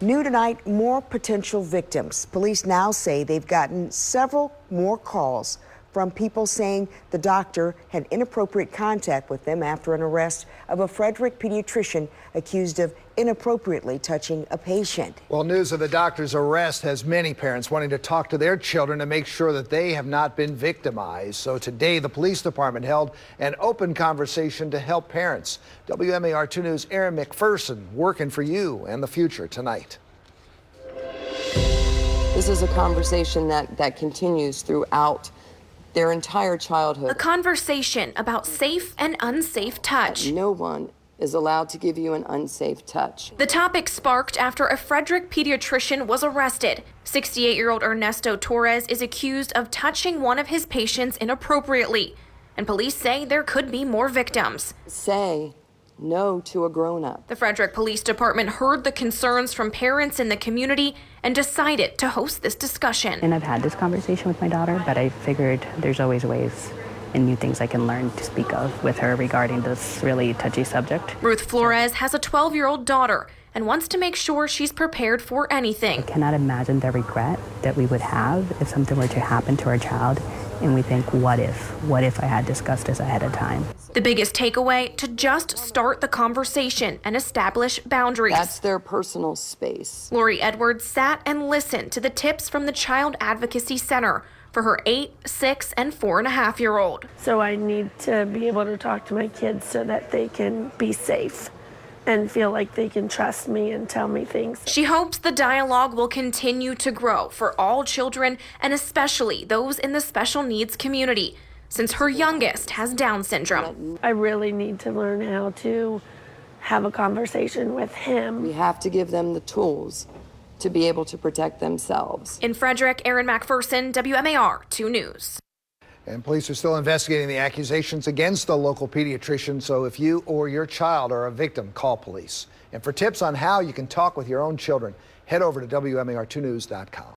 New tonight, more potential victims. Police now say they've gotten several more calls from people saying the doctor had inappropriate contact with them after an arrest of a Frederick pediatrician accused of inappropriately touching a patient. Well, news of the doctor's arrest has many parents wanting to talk to their children to make sure that they have not been victimized. So today, the police department held an open conversation to help parents. WMAR 2 News' Aaron McPherson working for you and the future tonight. This is a conversation that continues throughout their entire childhood. A conversation about safe and unsafe touch. No one is allowed to give you an unsafe touch. The topic sparked after a Frederick pediatrician was arrested. 68-year-old Ernesto Torres is accused of touching one of his patients inappropriately, and police say there could be more victims. Say no to a grown-up. The Frederick Police Department heard the concerns from parents in the community and decided to host this discussion. And I've had this conversation with my daughter, but I figured there's always ways and new things I can learn to speak of with her regarding this really touchy subject. Ruth Flores has a 12-year-old daughter and wants to make sure she's prepared for anything. I cannot imagine the regret that we would have if something were to happen to our child and we think, what if I had discussed this ahead of time? The biggest takeaway, to just start the conversation and establish boundaries. That's their personal space. Lori Edwards sat and listened to the tips from the Child Advocacy Center for her 8, 6, and 4.5-year-old. So I need to be able to talk to my kids so that they can be safe and feel like they can trust me and tell me things. She hopes the dialogue will continue to grow for all children and especially those in the special needs community, since her youngest has Down syndrome. I really need to learn how to have a conversation with him. We have to give them the tools to be able to protect themselves. In Frederick, Aaron McPherson, WMAR 2 News. And police are still investigating the accusations against the local pediatrician. So if you or your child are a victim, call police. And for tips on how you can talk with your own children, head over to WMAR2news.com.